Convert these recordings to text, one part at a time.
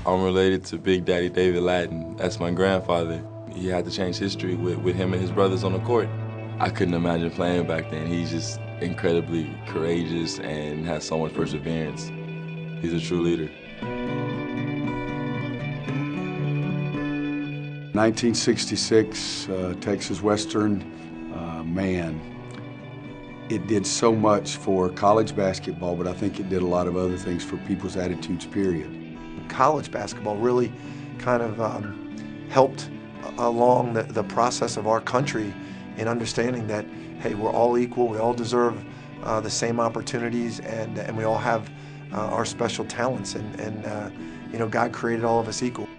I'm related to Big Daddy David Ladden. That's my grandfather. He had to change history with him and his brothers on the court. I couldn't imagine playing back then. He's just incredibly courageous and has so much perseverance. He's a true leader. 1966, Texas Western, man, it did so much for college basketball, but I think it did a lot of other things for people's attitudes, period. College basketball really kind of helped along the process of our country in understanding that, hey, we're all equal, we all deserve the same opportunities, and we all have our special talents, and you know, God created all of us equal.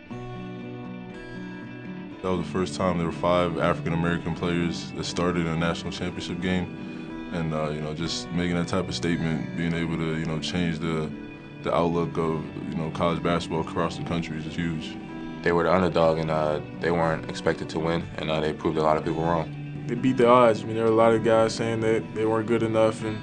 That was the first time there were 5 African-American players that started in a national championship game. And, you know, just making that type of statement, being able to, you know, change the outlook of, you know, college basketball across the country is huge. They were the underdog, and they weren't expected to win, and they proved a lot of people wrong. They beat the odds. I mean, there were a lot of guys saying that they weren't good enough and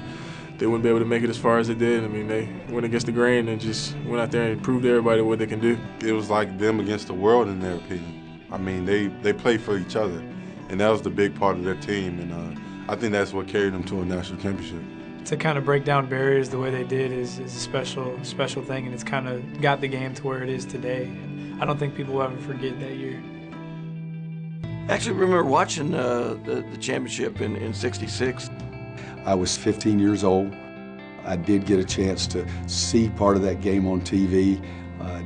they wouldn't be able to make it as far as they did. I mean, they went against the grain and just went out there and proved to everybody what they can do. It was like them against the world, in their opinion. I mean, they played for each other, and that was the big part of their team, and I think that's what carried them to a national championship. To kind of break down barriers the way they did is a special thing, and it's kind of got the game to where it is today. And I don't think people will ever forget that year. I actually remember watching the championship in '66. I was 15 years old. I did get a chance to see part of that game on TV.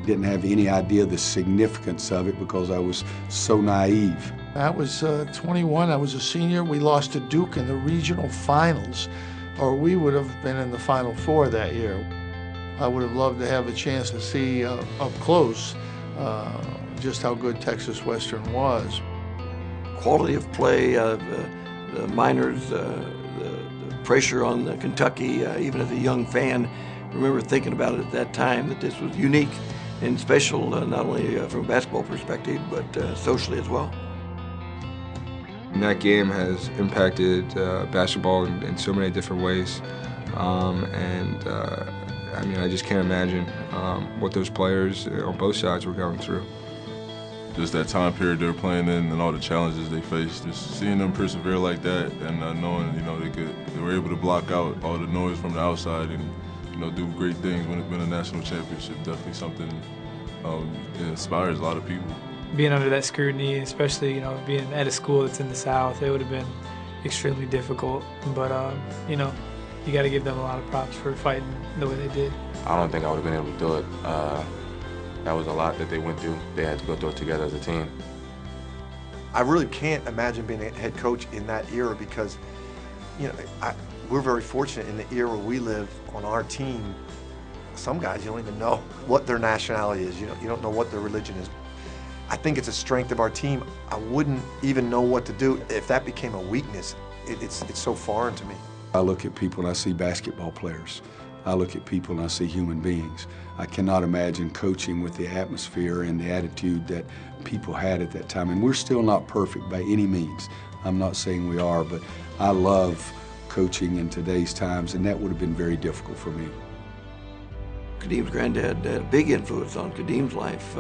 Didn't have any idea the significance of it because I was so naive. I was 21, I was a senior. We lost to Duke in the regional finals, or we would have been in the Final Four that year. I would have loved to have a chance to see up close just how good Texas Western was. Quality of play, the minors, the pressure on Kentucky, even as a young fan, I remember thinking about it at that time that this was unique and special, not only from a basketball perspective, but socially as well. And that game has impacted basketball in so many different ways. I mean, I just can't imagine what those players on both sides were going through. Just that time period they were playing in and all the challenges they faced, just seeing them persevere like that and knowing, you know, they were able to block out all the noise from the outside and, you know, do great things when it's been a national championship. Definitely something it inspires a lot of people. Being under that scrutiny, especially, you know, being at a school that's in the South, it would have been extremely difficult. But, you know, you got to give them a lot of props for fighting the way they did. I don't think I would have been able to do it. That was a lot that they went through. They had to go through it together as a team. I really can't imagine being a head coach in that era because, you know, we're very fortunate in the era we live on our team. Some guys, you don't even know what their nationality is. You don't know what their religion is. I think it's a strength of our team. I wouldn't even know what to do if that became a weakness. It's so foreign to me. I look at people and I see basketball players. I look at people and I see human beings. I cannot imagine coaching with the atmosphere and the attitude that people had at that time. And we're still not perfect by any means. I'm not saying we are, but I love coaching in today's times, and that would have been very difficult for me. Kadeem's granddad had a big influence on Kadeem's life.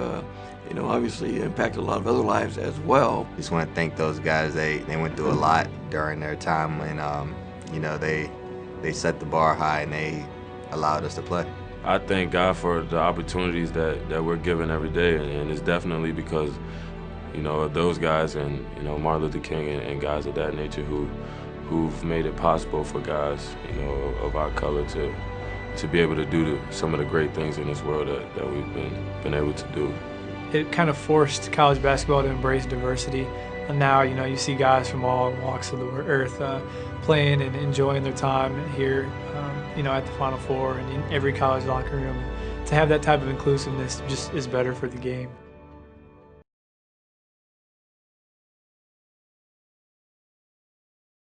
You know, obviously impacted a lot of other lives as well. Just want to thank those guys. They went through a lot during their time, and you know, they set the bar high and they allowed us to play. I thank God for the opportunities that we're given every day, and it's definitely because, you know, of those guys and, you know, Martin Luther King and guys of that nature who've made it possible for guys, you know, of our color to be able to do some of the great things in this world that we've been able to do. It kind of forced college basketball to embrace diversity, and now, you know, you see guys from all walks of the earth playing and enjoying their time here, you know, at the Final Four and in every college locker room. To have that type of inclusiveness just is better for the game.